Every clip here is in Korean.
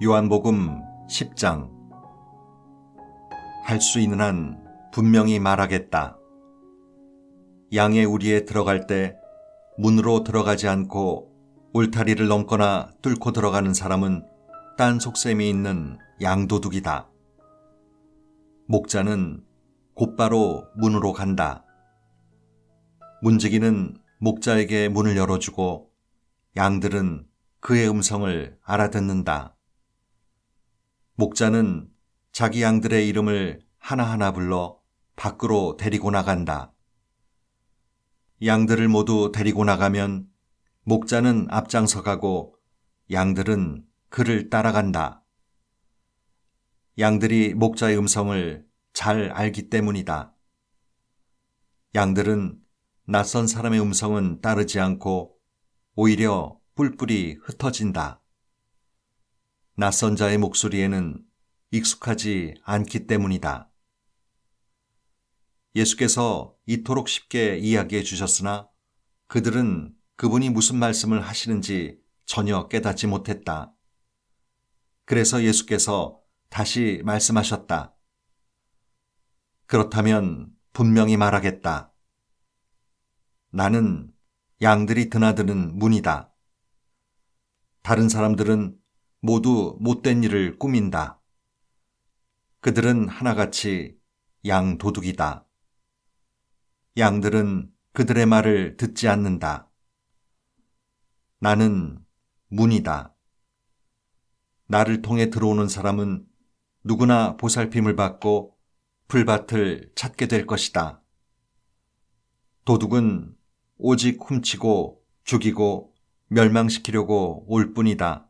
요한복음 10장. 할 수 있는 한 분명히 말하겠다. 양의 우리에 들어갈 때 문으로 들어가지 않고 울타리를 넘거나 뚫고 들어가는 사람은 딴 속셈이 있는 양도둑이다. 목자는 곧바로 문으로 간다. 문지기는 목자에게 문을 열어주고 양들은 그의 음성을 알아듣는다. 목자는 자기 양들의 이름을 하나하나 불러 밖으로 데리고 나간다. 양들을 모두 데리고 나가면 목자는 앞장서 가고 양들은 그를 따라간다. 양들이 목자의 음성을 잘 알기 때문이다. 양들은 낯선 사람의 음성은 따르지 않고 오히려 뿔뿔이 흩어진다. 낯선 자의 목소리에는 익숙하지 않기 때문이다. 예수께서 이토록 쉽게 이야기해 주셨으나 그들은 그분이 무슨 말씀을 하시는지 전혀 깨닫지 못했다. 그래서 예수께서 다시 말씀하셨다. 그렇다면 분명히 말하겠다. 나는 양들이 드나드는 문이다. 다른 사람들은 모두 못된 일을 꾸민다. 그들은 하나같이 양 도둑이다. 양들은 그들의 말을 듣지 않는다. 나는 문이다. 나를 통해 들어오는 사람은 누구나 보살핌을 받고 풀밭을 찾게 될 것이다. 도둑은 오직 훔치고 죽이고 멸망시키려고 올 뿐이다.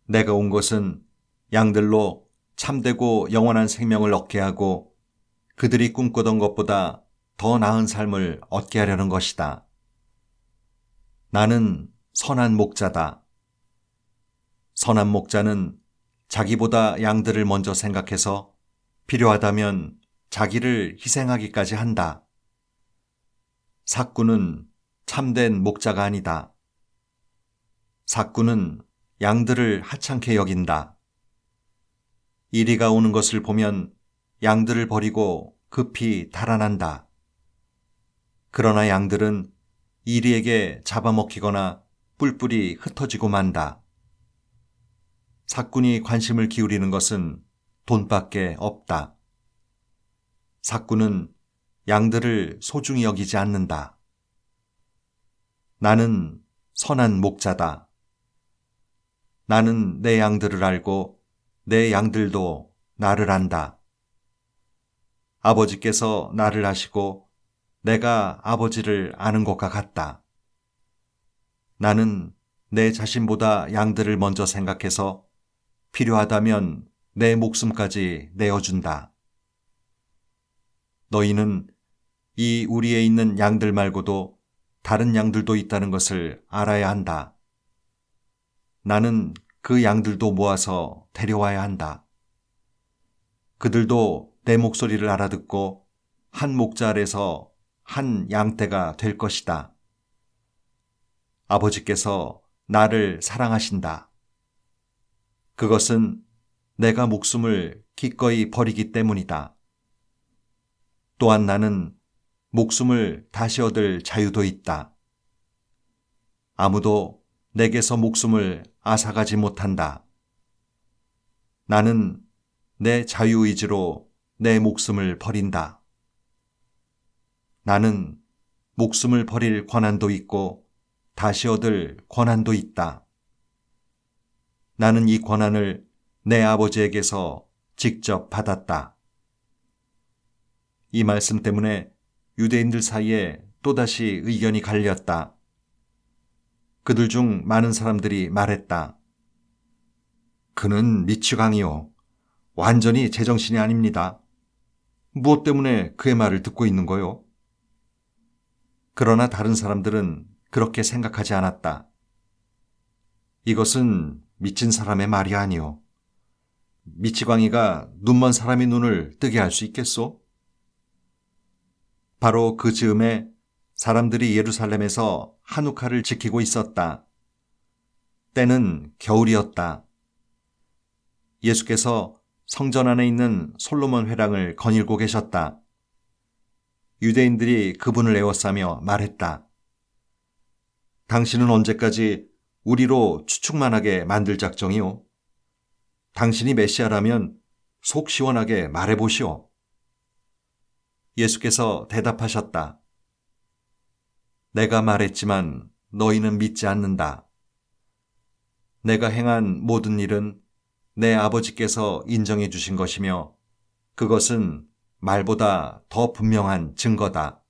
내가 온 것은 양들로 참되고 영원한 생명을 얻게 하고 그들이 꿈꾸던 것보다 더 나은 삶을 얻게 하려는 것이다. 나는 선한 목자다. 선한 목자는 자기보다 양들을 먼저 생각해서 필요하다면 자기를 희생하기까지 한다. 삭구는 참된 목자가 아니다. 삭구는 양들을 하찮게 여긴다. 이리가 오는 것을 보면 양들을 버리고 급히 달아난다. 그러나 양들은 이리에게 잡아먹히거나 뿔뿔이 흩어지고 만다. 삭군이 관심을 기울이는 것은 돈밖에 없다. 삭군은 양들을 소중히 여기지 않는다. 나는 선한 목자다. 나는 내 양들을 알고 내 양들도 나를 안다. 아버지께서 나를 아시고 내가 아버지를 아는 것과 같다. 나는 내 자신보다 양들을 먼저 생각해서 필요하다면 내 목숨까지 내어준다. 너희는 이 우리에 있는 양들 말고도 다른 양들도 있다는 것을 알아야 한다. 나는 그 양들도 모아서 데려와야 한다. 그들도 내 목소리를 알아듣고 한 목자 아래서 한 양떼가 될 것이다. 아버지께서 나를 사랑하신다. 그것은 내가 목숨을 기꺼이 버리기 때문이다. 또한 나는 목숨을 다시 얻을 자유도 있다. 아무도 내게서 목숨을 앗아가지 못한다. 나는 내 자유의지로 내 목숨을 버린다. 나는 목숨을 버릴 권한도 있고 다시 얻을 권한도 있다. 나는 이 권한을 내 아버지에게서 직접 받았다. 이 말씀 때문에 유대인들 사이에 또다시 의견이 갈렸다. 그들 중 많은 사람들이 말했다. 그는 미치광이요. 완전히 제정신이 아닙니다. 무엇 때문에 그의 말을 듣고 있는 거요? 그러나 다른 사람들은 그렇게 생각하지 않았다. 이것은 미친 사람의 말이 아니오. 미치광이가 눈먼 사람의 눈을 뜨게 할 수 있겠소? 바로 그 즈음에 사람들이 예루살렘에서 한우카를 지키고 있었다. 때는 겨울이었다. 예수께서 성전 안에 있는 솔로몬 회랑을 거닐고 계셨다. 유대인들이 그분을 에워싸며 말했다. 당신은 언제까지 우리로 추측만 하게 만들 작정이오? 당신이 메시아라면 속 시원하게 말해보시오. 예수께서 대답하셨다. 내가 말했지만 너희는 믿지 않는다. 내가 행한 모든 일은 내 아버지께서 인정해 주신 것이며 그것은 말보다 더 분명한 증거다.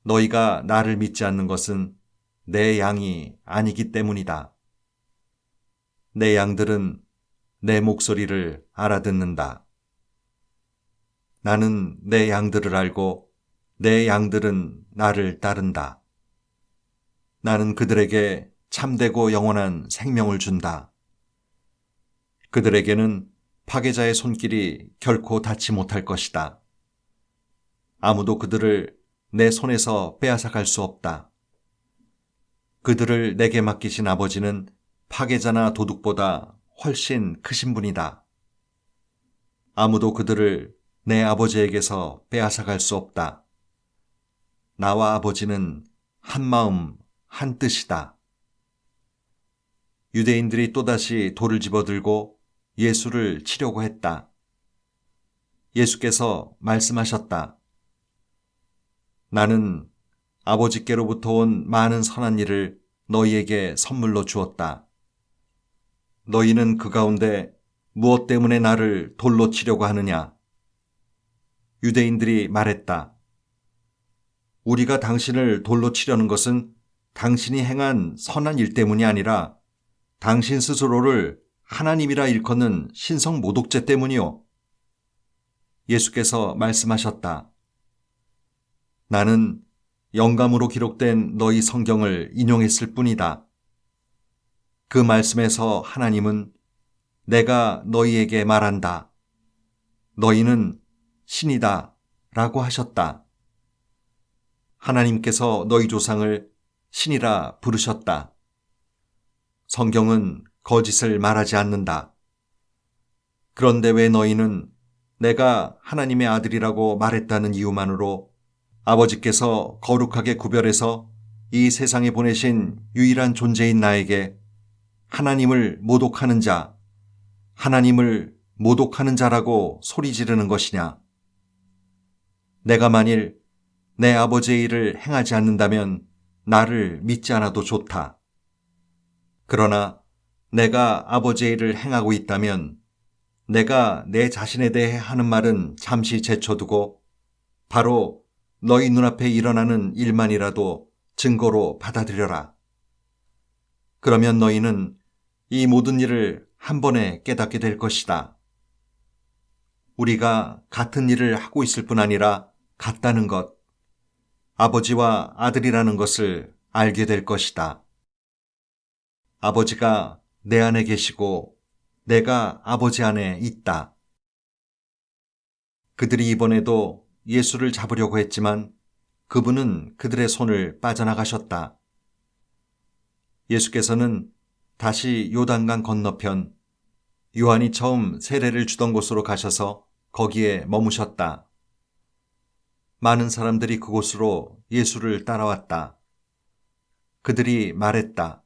너희가 나를 믿지 않는 것은 내 양이 아니기 때문이다. 내 양들은 내 목소리를 알아듣는다. 나는 내 양들을 알고 내 양들은 나를 따른다. 나는 그들에게 참되고 영원한 생명을 준다. 그들에게는 파괴자의 손길이 결코 닿지 못할 것이다. 아무도 그들을 내 손에서 빼앗아갈 수 없다. 그들을 내게 맡기신 아버지는 파괴자나 도둑보다 훨씬 크신 분이다. 아무도 그들을 내 아버지에게서 빼앗아갈 수 없다. 나와 아버지는 한 마음, 한 뜻이다. 유대인들이 또다시 돌을 집어들고 예수를 치려고 했다. 예수께서 말씀하셨다. 나는 아버지께로부터 온 많은 선한 일을 너희에게 선물로 주었다. 너희는 그 가운데 무엇 때문에 나를 돌로 치려고 하느냐? 유대인들이 말했다. 우리가 당신을 돌로 치려는 것은 당신이 행한 선한 일 때문이 아니라 당신 스스로를 하나님이라 일컫는 신성 모독죄 때문이요. 예수께서 말씀하셨다. 나는 영감으로 기록된 너희 성경을 인용했을 뿐이다. 그 말씀에서 하나님은 내가 너희에게 말한다. 너희는 신이다 라고 하셨다. 하나님께서 너희 조상을 신이라 부르셨다. 성경은 거짓을 말하지 않는다. 그런데 왜 너희는 내가 하나님의 아들이라고 말했다는 이유만으로 아버지께서 거룩하게 구별해서 이 세상에 보내신 유일한 존재인 나에게 하나님을 모독하는 자, 하나님을 모독하는 자라고 소리 지르는 것이냐? 내가 만일 내 아버지의 일을 행하지 않는다면 나를 믿지 않아도 좋다. 그러나 내가 아버지의 일을 행하고 있다면 내가 내 자신에 대해 하는 말은 잠시 제쳐두고 바로 너희 눈앞에 일어나는 일만이라도 증거로 받아들여라. 그러면 너희는 이 모든 일을 한 번에 깨닫게 될 것이다. 우리가 같은 일을 하고 있을 뿐 아니라 같다는 것, 아버지와 아들이라는 것을 알게 될 것이다. 아버지가 내 안에 계시고 내가 아버지 안에 있다. 그들이 이번에도 예수를 잡으려고 했지만 그분은 그들의 손을 빠져나가셨다. 예수께서는 다시 요단강 건너편 요한이 처음 세례를 주던 곳으로 가셔서 거기에 머무셨다. 많은 사람들이 그곳으로 예수를 따라왔다. 그들이 말했다.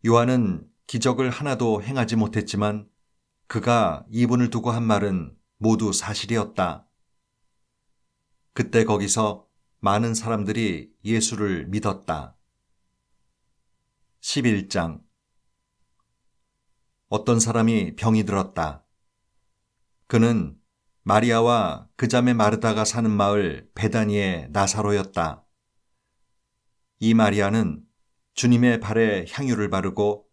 요한은 기적을 하나도 행하지 못했지만 그가 이분을 두고 한 말은 모두 사실이었다. 그때 거기서 많은 사람들이 예수를 믿었다. 11장 어떤 사람이 병이 들었다. 그는 마리아와 그 자매 마르다가 사는 마을 베다니의 나사로였다. 이 마리아는 주님의 발에 향유를 바르고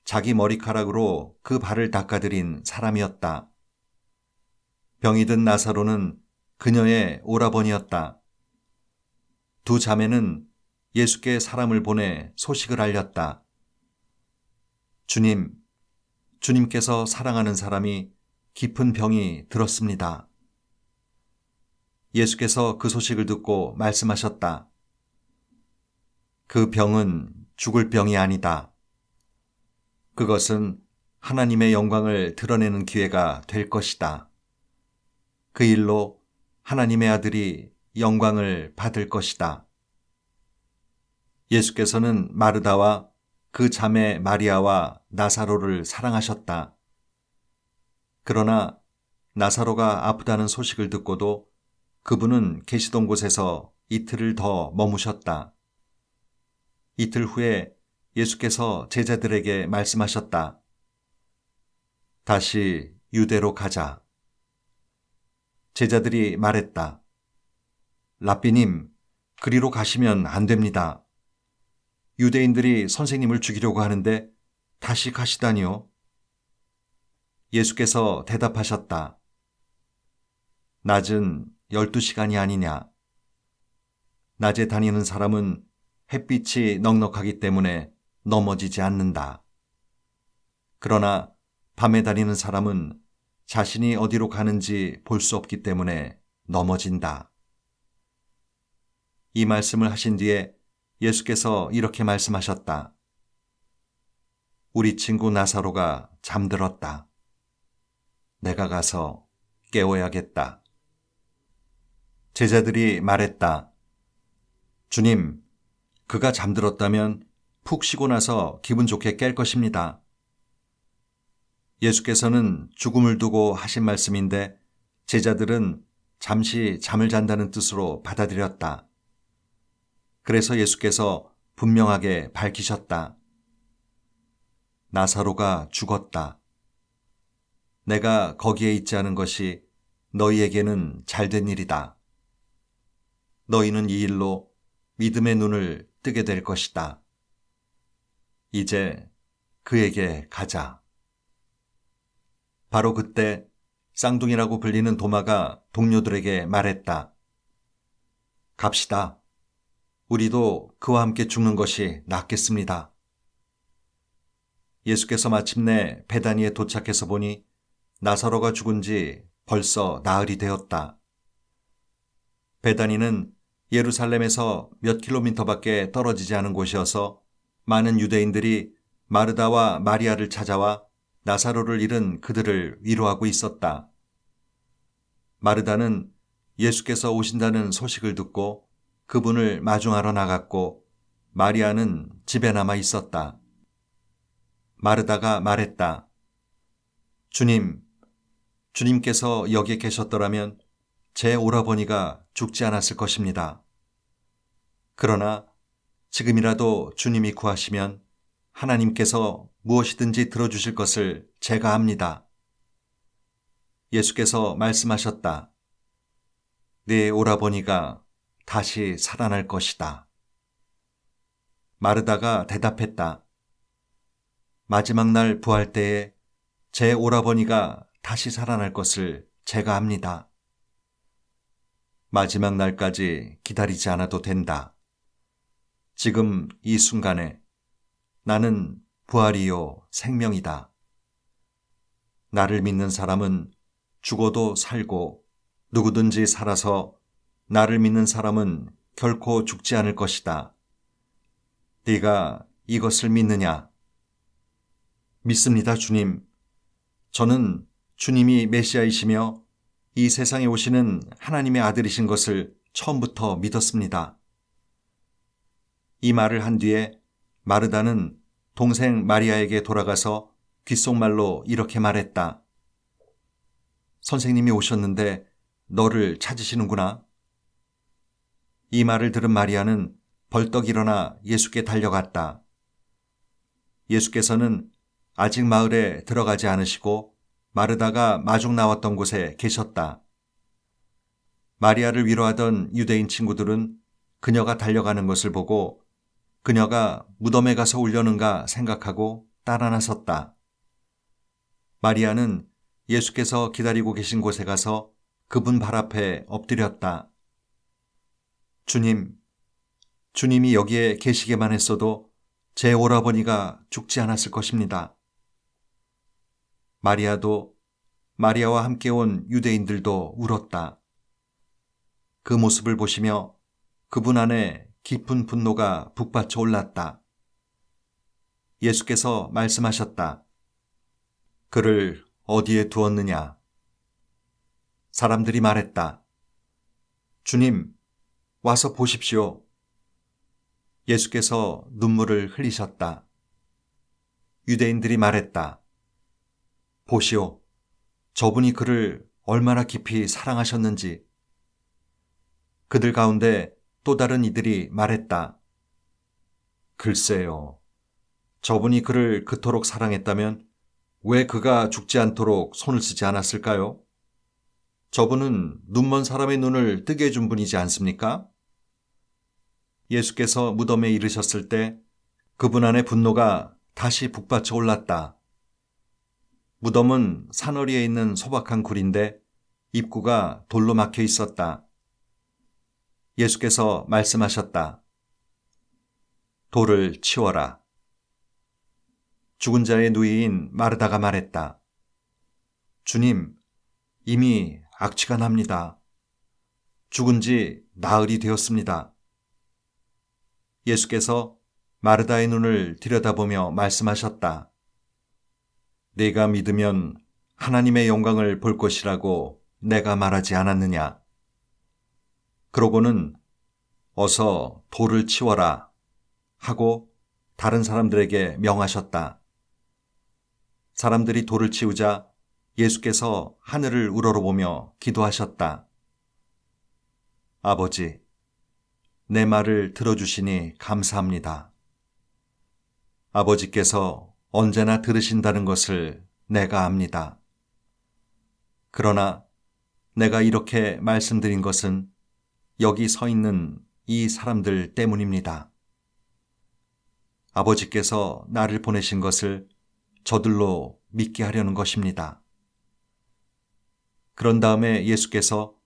자기 머리카락으로 그 발을 닦아드린 사람이었다. 병이 든 나사로는 그녀의 오라버니였다. 두 자매는 예수께 사람을 보내 소식을 알렸다. 주님께서 사랑하는 사람이 깊은 병이 들었습니다. 예수께서 그 소식을 듣고 말씀하셨다. 그 병은 죽을 병이 아니다. 그것은 하나님의 영광을 드러내는 기회가 될 것이다. 그 일로 하나님의 아들이 영광을 받을 것이다. 예수께서는 마르다와 그 자매 마리아와 나사로를 사랑하셨다. 그러나 나사로가 아프다는 소식을 듣고도 그분은 계시던 곳에서 이틀을 더 머무셨다. 이틀 후에 예수께서 제자들에게 말씀하셨다. 다시 유대로 가자. 제자들이 말했다. 랍비님, 그리로 가시면 안 됩니다. 유대인들이 선생님을 죽이려고 하는데 다시 가시다니요. 예수께서 대답하셨다. 낮은 12시간이 아니냐. 낮에 다니는 사람은 햇빛이 넉넉하기 때문에 넘어지지 않는다. 그러나 밤에 다니는 사람은 자신이 어디로 가는지 볼 수 없기 때문에 넘어진다. 이 말씀을 하신 뒤에 예수께서 이렇게 말씀하셨다. 우리 친구 나사로가 잠들었다. 내가 가서 깨워야겠다. 제자들이 말했다. 주님, 그가 잠들었다면 푹 쉬고 나서 기분 좋게 깰 것입니다. 예수께서는 죽음을 두고 하신 말씀인데 제자들은 잠시 잠을 잔다는 뜻으로 받아들였다. 그래서 예수께서 분명하게 밝히셨다. 나사로가 죽었다. 내가 거기에 있지 않은 것이 너희에게는 잘된 일이다. 너희는 이 일로 믿음의 눈을 뜨게 될 것이다. 이제 그에게 가자. 바로 그때 쌍둥이라고 불리는 도마가 동료들에게 말했다. 갑시다. 우리도 그와 함께 죽는 것이 낫겠습니다. 예수께서 마침내 베다니에 도착해서 보니 나사로가 죽은 지 벌써 나흘이 되었다. 베다니는 예루살렘에서 몇 킬로미터밖에 떨어지지 않은 곳이어서 많은 유대인들이 마르다와 마리아를 찾아와 나사로를 잃은 그들을 위로하고 있었다. 마르다는 예수께서 오신다는 소식을 듣고 그분을 마중하러 나갔고 마리아는 집에 남아 있었다. 마르다가 말했다. 주님께서 여기에 계셨더라면 제 오라버니가 죽지 않았을 것입니다. 그러나 지금이라도 주님이 구하시면 하나님께서 무엇이든지 들어주실 것을 제가 압니다. 예수께서 말씀하셨다. 네 오라버니가 다시 살아날 것이다. 마르다가 대답했다. 마지막 날 부활 때에 제 오라버니가 다시 살아날 것을 제가 압니다. 마지막 날까지 기다리지 않아도 된다. 지금 이 순간에 나는 부활이요 생명이다. 나를 믿는 사람은 죽어도 살고 누구든지 살아서 나를 믿는 사람은 결코 죽지 않을 것이다. 네가 이것을 믿느냐? 믿습니다, 주님. 저는 주님이 메시아이시며 이 세상에 오시는 하나님의 아들이신 것을 처음부터 믿었습니다. 이 말을 한 뒤에 마르다는 동생 마리아에게 돌아가서 귓속말로 이렇게 말했다. 선생님이 오셨는데 너를 찾으시는구나. 이 말을 들은 마리아는 벌떡 일어나 예수께 달려갔다. 예수께서는 아직 마을에 들어가지 않으시고 마르다가 마중 나왔던 곳에 계셨다. 마리아를 위로하던 유대인 친구들은 그녀가 달려가는 것을 보고 그녀가 무덤에 가서 울려는가 생각하고 따라 나섰다. 마리아는 예수께서 기다리고 계신 곳에 가서 그분 발 앞에 엎드렸다. 주님이 여기에 계시게만 했어도 제 오라버니가 죽지 않았을 것입니다. 마리아도 마리아와 함께 온 유대인들도 울었다. 그 모습을 보시며 그분 안에 깊은 분노가 북받쳐 올랐다. 예수께서 말씀하셨다. 그를 어디에 두었느냐? 사람들이 말했다. 주님, 와서 보십시오. 예수께서 눈물을 흘리셨다. 유대인들이 말했다. 보시오, 저분이 그를 얼마나 깊이 사랑하셨는지. 그들 가운데 또 다른 이들이 말했다. 글쎄요, 저분이 그를 그토록 사랑했다면 왜 그가 죽지 않도록 손을 쓰지 않았을까요? 저분은 눈먼 사람의 눈을 뜨게 해준 분이지 않습니까? 예수께서 무덤에 이르셨을 때 그분 안의 분노가 다시 북받쳐 올랐다. 무덤은 산허리에 있는 소박한 굴인데 입구가 돌로 막혀 있었다. 예수께서 말씀하셨다. 돌을 치워라. 죽은 자의 누이인 마르다가 말했다. 주님, 이미 악취가 납니다. 죽은 지 나흘이 되었습니다. 예수께서 마르다의 눈을 들여다보며 말씀하셨다. 네가 믿으면 하나님의 영광을 볼 것이라고 내가 말하지 않았느냐? 그러고는 어서 돌을 치워라 하고 다른 사람들에게 명하셨다. 사람들이 돌을 치우자 예수께서 하늘을 우러러보며 기도하셨다. 아버지, 내 말을 들어주시니 감사합니다. 아버지께서 언제나 들으신다는 것을 내가 압니다. 그러나 내가 이렇게 말씀드린 것은 여기 서 있는 이 사람들 때문입니다. 아버지께서 나를 보내신 것을 저들로 믿게 하려는 것입니다. 그런 다음에 예수께서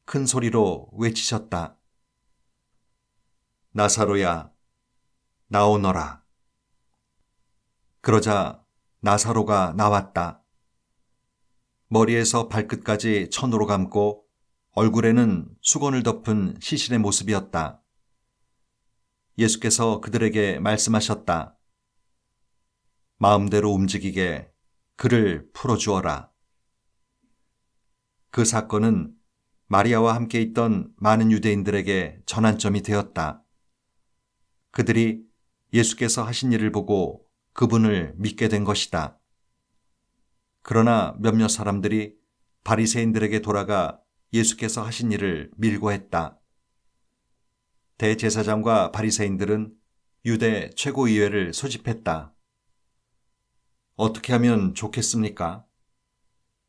큰 소리로 외치셨다. 나사로야, 나오너라. 그러자 나사로가 나왔다. 머리에서 발끝까지 천으로 감고 얼굴에는 수건을 덮은 시신의 모습이었다. 예수께서 그들에게 말씀하셨다. 마음대로 움직이게 그를 풀어주어라. 그 사건은 마리아와 함께 있던 많은 유대인들에게 전환점이 되었다. 그들이 예수께서 하신 일을 보고 그분을 믿게 된 것이다. 그러나 몇몇 사람들이 바리새인들에게 돌아가 예수께서 하신 일을 밀고 했다. 대제사장과 바리새인들은 유대 최고의회를 소집했다. 어떻게 하면 좋겠습니까?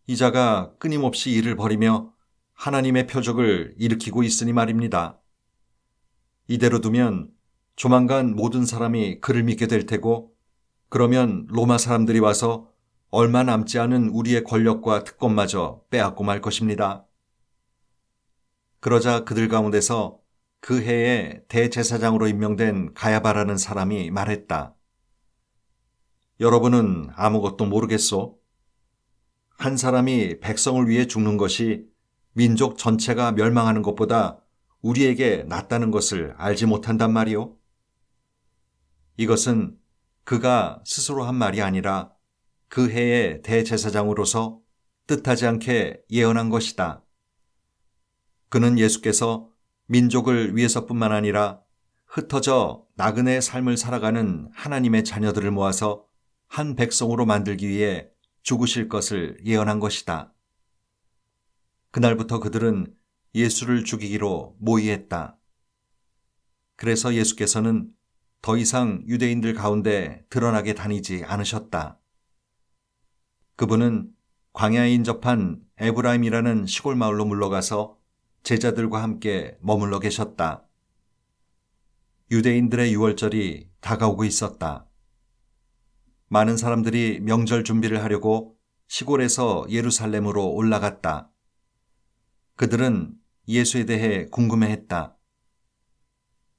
이 자가 끊임없이 일을 벌이며 하나님의 표적을 일으키고 있으니 말입니다. 이대로 두면 조만간 모든 사람이 그를 믿게 될 테고, 그러면 로마 사람들이 와서 얼마 남지 않은 우리의 권력과 특권마저 빼앗고 말 것입니다. 그러자 그들 가운데서 그 해에 대제사장으로 임명된 가야바라는 사람이 말했다. 여러분은 아무것도 모르겠소? 한 사람이 백성을 위해 죽는 것이 민족 전체가 멸망하는 것보다 우리에게 낫다는 것을 알지 못한단 말이오. 이것은 그가 스스로 한 말이 아니라 그 해의 대제사장으로서 뜻하지 않게 예언한 것이다. 그는 예수께서 민족을 위해서뿐만 아니라 흩어져 나그네의 삶을 살아가는 하나님의 자녀들을 모아서 한 백성으로 만들기 위해 죽으실 것을 예언한 것이다. 그날부터 그들은 예수를 죽이기로 모의했다. 그래서 예수께서는 더 이상 유대인들 가운데 드러나게 다니지 않으셨다. 그분은 광야에 인접한 에브라임이라는 시골 마을로 물러가서 제자들과 함께 머물러 계셨다. 유대인들의 유월절이 다가오고 있었다. 많은 사람들이 명절 준비를 하려고 시골에서 예루살렘으로 올라갔다. 그들은 예수에 대해 궁금해했다.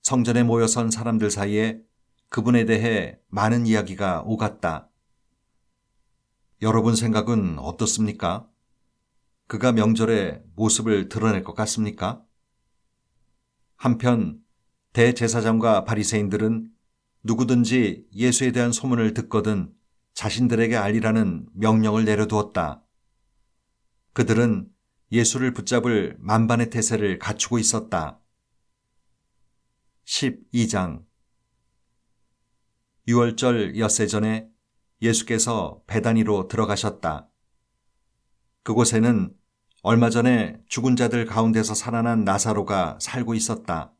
성전에 모여선 사람들 사이에 그분에 대해 많은 이야기가 오갔다. 여러분 생각은 어떻습니까? 그가 명절에 모습을 드러낼 것 같습니까? 한편 대제사장과 바리새인들은 누구든지 예수에 대한 소문을 듣거든 자신들에게 알리라는 명령을 내려두었다. 그들은 예수를 붙잡을 만반의 태세를 갖추고 있었다. 12장 유월절 엿새 전에 예수께서 베다니로 들어가셨다. 그곳에는 얼마 전에 죽은 자들 가운데서 살아난 나사로가 살고 있었다.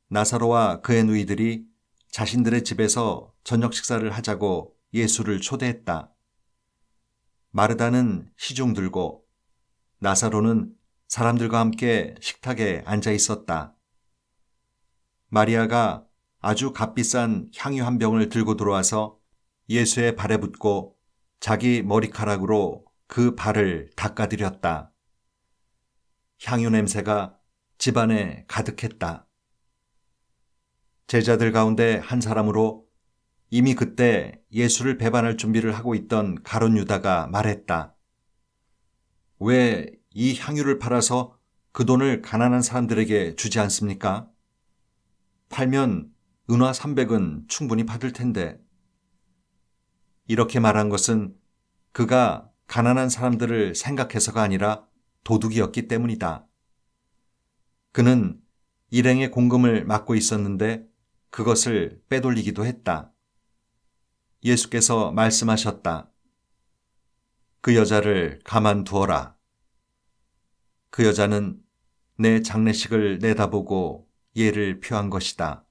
나사로와 그의 누이들이 자신들의 집에서 저녁 식사를 하자고 예수를 초대했다. 마르다는 시중 들고 나사로는 사람들과 함께 식탁에 앉아 있었다. 마리아가 아주 값비싼 향유 한 병을 들고 들어와서 예수의 발에 붓고 자기 머리카락으로 그 발을 닦아드렸다. 향유 냄새가 집안에 가득했다. 제자들 가운데 한 사람으로 이미 그때 예수를 배반할 준비를 하고 있던 가룟 유다가 말했다. 왜 이 향유를 팔아서 그 돈을 가난한 사람들에게 주지 않습니까? 팔면 은화 300은 충분히 받을 텐데. 이렇게 말한 것은 그가 가난한 사람들을 생각해서가 아니라 도둑이었기 때문이다. 그는 일행의 공금을 맡고 있었는데 그것을 빼돌리기도 했다. 예수께서 말씀하셨다. 그 여자를 가만두어라. 그 여자는 내 장례식을 내다보고 예를 표한 것이다.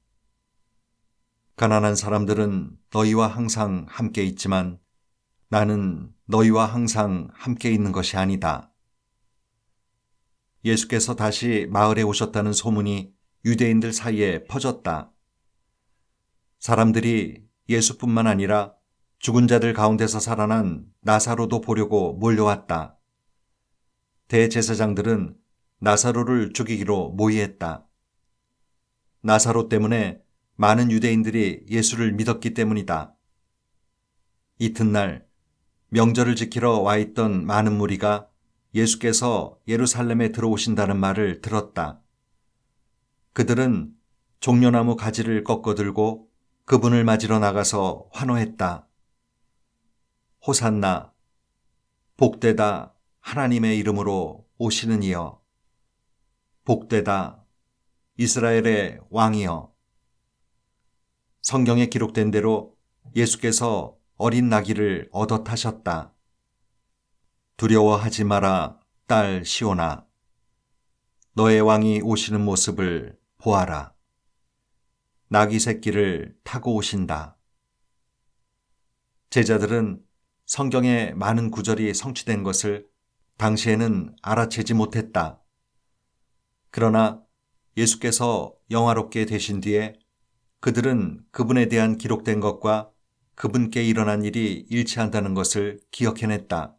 가난한 사람들은 너희와 항상 함께 있지만 나는 너희와 항상 함께 있는 것이 아니다. 예수께서 다시 마을에 오셨다는 소문이 유대인들 사이에 퍼졌다. 사람들이 예수뿐만 아니라 죽은 자들 가운데서 살아난 나사로도 보려고 몰려왔다. 대제사장들은 나사로를 죽이기로 모의했다. 나사로 때문에 많은 유대인들이 예수를 믿었기 때문이다. 이튿날 명절을 지키러 와 있던 많은 무리가 예수께서 예루살렘에 들어오신다는 말을 들었다. 그들은 종려나무 가지를 꺾어 들고 그분을 맞으러 나가서 환호했다. 호산나, 복되다 하나님의 이름으로 오시는 이여. 복되다 이스라엘의 왕이여. 성경에 기록된 대로 예수께서 어린 나귀를 얻어 타셨다. 두려워하지 마라, 딸 시온아. 너의 왕이 오시는 모습을 보아라. 나귀 새끼를 타고 오신다. 제자들은 성경의 많은 구절이 성취된 것을 당시에는 알아채지 못했다. 그러나 예수께서 영화롭게 되신 뒤에 그들은 그분에 대한 기록된 것과 그분께 일어난 일이 일치한다는 것을 기억해냈다.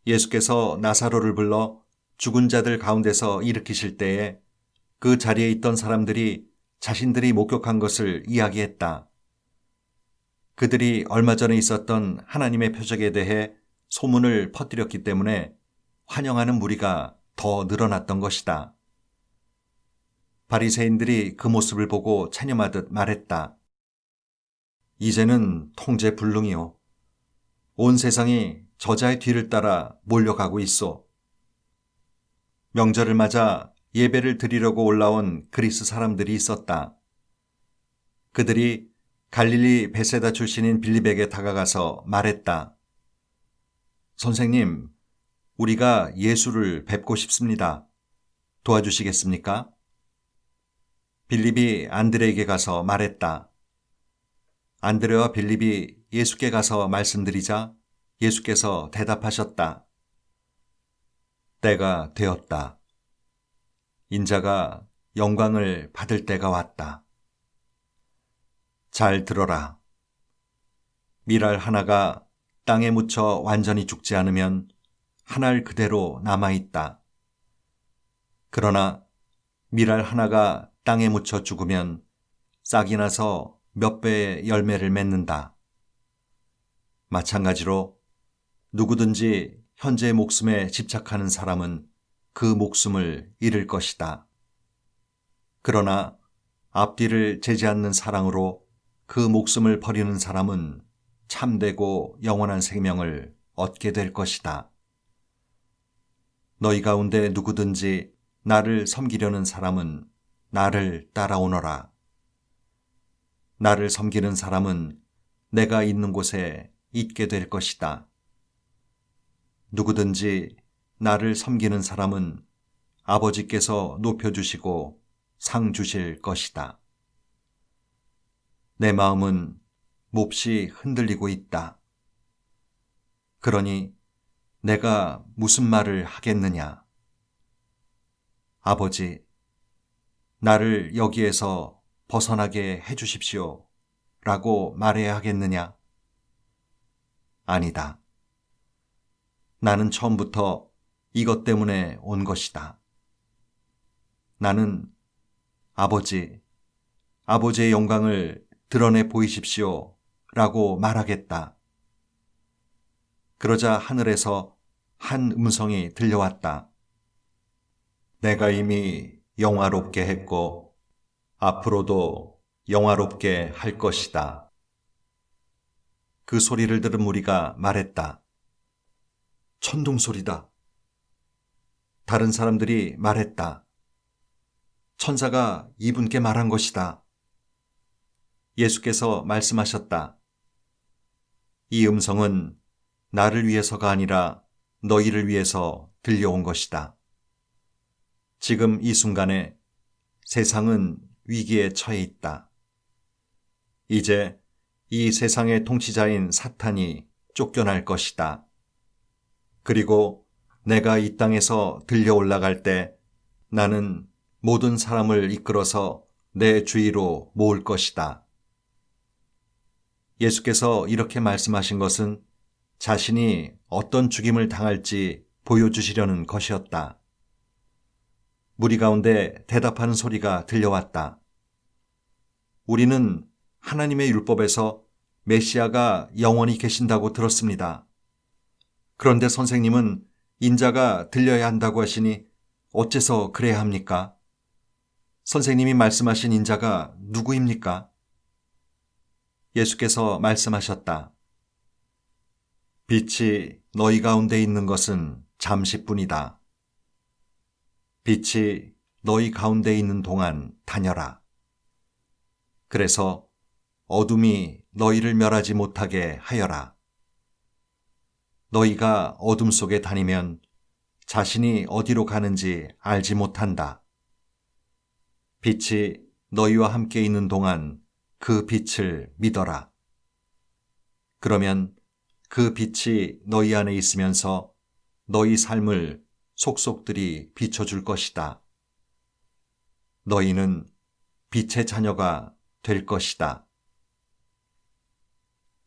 예수께서 나사로를 불러 죽은 자들 가운데서 일으키실 때에 그 자리에 있던 사람들이 자신들이 목격한 것을 이야기했다. 그들이 얼마 전에 있었던 하나님의 표적에 대해 소문을 퍼뜨렸기 때문에 환영하는 무리가 더 늘어났던 것이다. 바리새인들이 그 모습을 보고 체념하듯 말했다. 이제는 통제불능이요. 온 세상이 저자의 뒤를 따라 몰려가고 있어. 명절을 맞아 예배를 드리려고 올라온 그리스 사람들이 있었다. 그들이 갈릴리 베세다 출신인 빌립에게 다가가서 말했다. 선생님, 우리가 예수를 뵙고 싶습니다. 도와주시겠습니까? 빌립이 안드레에게 가서 말했다. 안드레와 빌립이 예수께 가서 말씀드리자 예수께서 대답하셨다. 때가 되었다. 인자가 영광을 받을 때가 왔다. 잘 들어라. 밀알 하나가 땅에 묻혀 완전히 죽지 않으면 한 알 그대로 남아있다. 그러나 밀알 하나가 땅에 묻혀 죽으면 싹이 나서 몇 배의 열매를 맺는다. 마찬가지로 누구든지 현재의 목숨에 집착하는 사람은 그 목숨을 잃을 것이다. 그러나 앞뒤를 재지 않는 사랑으로 그 목숨을 버리는 사람은 참되고 영원한 생명을 얻게 될 것이다. 너희 가운데 누구든지 나를 섬기려는 사람은 나를 따라오너라. 나를 섬기는 사람은 내가 있는 곳에 있게 될 것이다. 누구든지 나를 섬기는 사람은 아버지께서 높여주시고 상 주실 것이다. 내 마음은 몹시 흔들리고 있다. 그러니 내가 무슨 말을 하겠느냐? 아버지, 나를 여기에서 벗어나게 해주십시오. 라고 말해야 하겠느냐? 아니다. 나는 처음부터 이것 때문에 온 것이다. 나는 아버지의 영광을 드러내 보이십시오. 라고 말하겠다. 그러자 하늘에서 한 음성이 들려왔다. 내가 이미 영화롭게 했고 앞으로도 영화롭게 할 것이다. 그 소리를 들은 무리가 말했다. 천둥 소리다. 다른 사람들이 말했다. 천사가 이분께 말한 것이다. 예수께서 말씀하셨다. 이 음성은 나를 위해서가 아니라 너희를 위해서 들려온 것이다. 지금 이 순간에 세상은 위기에 처해 있다. 이제 이 세상의 통치자인 사탄이 쫓겨날 것이다. 그리고 내가 이 땅에서 들려 올라갈 때 나는 모든 사람을 이끌어서 내 주위로 모을 것이다. 예수께서 이렇게 말씀하신 것은 자신이 어떤 죽임을 당할지 보여주시려는 것이었다. 무리 가운데 대답하는 소리가 들려왔다. 우리는 하나님의 율법에서 메시아가 영원히 계신다고 들었습니다. 그런데 선생님은 인자가 들려야 한다고 하시니 어째서 그래야 합니까? 선생님이 말씀하신 인자가 누구입니까? 예수께서 말씀하셨다. 빛이 너희 가운데 있는 것은 잠시뿐이다. 빛이 너희 가운데 있는 동안 다녀라. 그래서 어둠이 너희를 멸하지 못하게 하여라. 너희가 어둠 속에 다니면 자신이 어디로 가는지 알지 못한다. 빛이 너희와 함께 있는 동안 그 빛을 믿어라. 그러면 그 빛이 너희 안에 있으면서 너희 삶을 속속들이 비춰줄 것이다. 너희는 빛의 자녀가 될 것이다.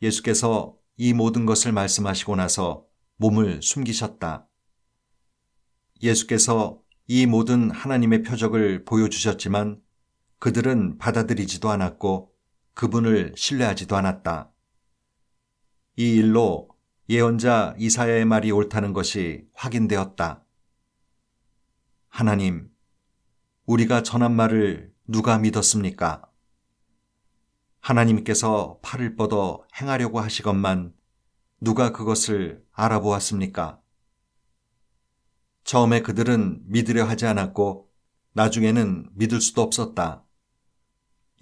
예수께서 이 모든 것을 말씀하시고 나서 몸을 숨기셨다. 예수께서 이 모든 하나님의 표적을 보여주셨지만 그들은 받아들이지도 않았고 그분을 신뢰하지도 않았다. 이 일로 예언자 이사야의 말이 옳다는 것이 확인되었다. 하나님, 우리가 전한 말을 누가 믿었습니까? 하나님께서 팔을 뻗어 행하려고 하시건만 누가 그것을 알아보았습니까? 처음에 그들은 믿으려 하지 않았고 나중에는 믿을 수도 없었다.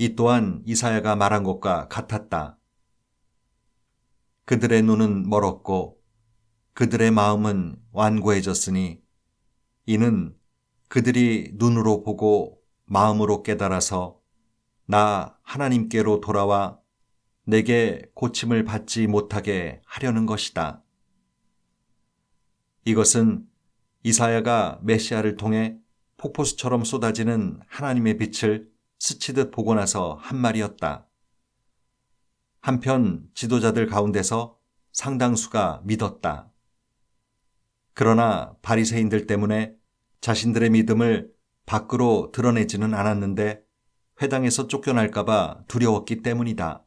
이 또한 이사야가 말한 것과 같았다. 그들의 눈은 멀었고 그들의 마음은 완고해졌으니 이는 그들이 눈으로 보고 마음으로 깨달아서 나 하나님께로 돌아와 내게 고침을 받지 못하게 하려는 것이다. 이것은 이사야가 메시아를 통해 폭포수처럼 쏟아지는 하나님의 빛을 스치듯 보고 나서 한 말이었다. 한편 지도자들 가운데서 상당수가 믿었다. 그러나 바리새인들 때문에 자신들의 믿음을 밖으로 드러내지는 않았는데 회당에서 쫓겨날까봐 두려웠기 때문이다.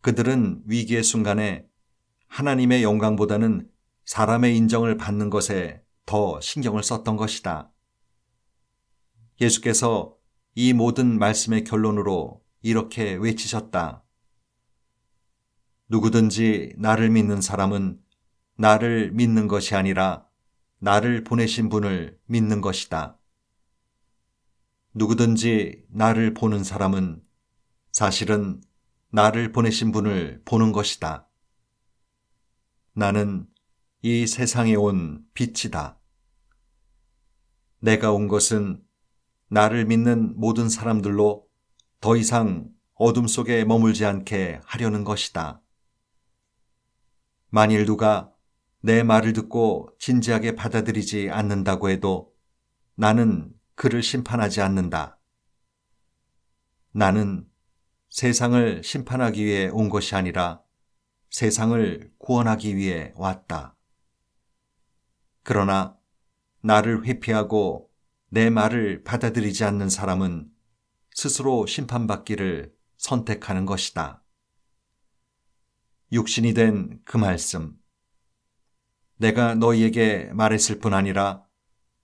그들은 위기의 순간에 하나님의 영광보다는 사람의 인정을 받는 것에 더 신경을 썼던 것이다. 예수께서 이 모든 말씀의 결론으로 이렇게 외치셨다. 누구든지 나를 믿는 사람은 나를 믿는 것이 아니라 나를 보내신 분을 믿는 것이다. 누구든지 나를 보는 사람은 사실은 나를 보내신 분을 보는 것이다. 나는 이 세상에 온 빛이다. 내가 온 것은 나를 믿는 모든 사람들로 더 이상 어둠 속에 머물지 않게 하려는 것이다. 만일 누가 내 말을 듣고 진지하게 받아들이지 않는다고 해도 나는 그를 심판하지 않는다. 나는 세상을 심판하기 위해 온 것이 아니라 세상을 구원하기 위해 왔다. 그러나 나를 회피하고 내 말을 받아들이지 않는 사람은 스스로 심판받기를 선택하는 것이다. 육신이 된 그 말씀. 내가 너희에게 말했을 뿐 아니라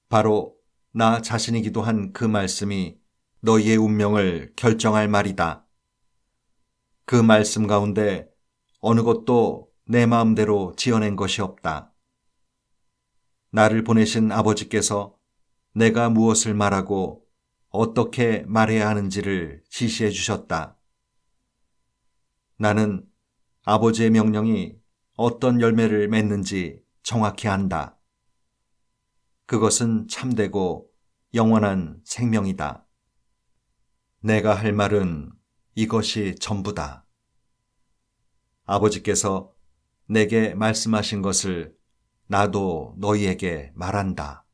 바로 나 자신이기도 한 그 말씀이 너희의 운명을 결정할 말이다. 그 말씀 가운데 어느 것도 내 마음대로 지어낸 것이 없다. 나를 보내신 아버지께서 내가 무엇을 말하고 어떻게 말해야 하는지를 지시해 주셨다. 나는 아버지의 명령이 어떤 열매를 맺는지 정확히 안다. 그것은 참되고 영원한 생명이다. 내가 할 말은 이것이 전부다. 아버지께서 내게 말씀하신 것을 나도 너희에게 말한다.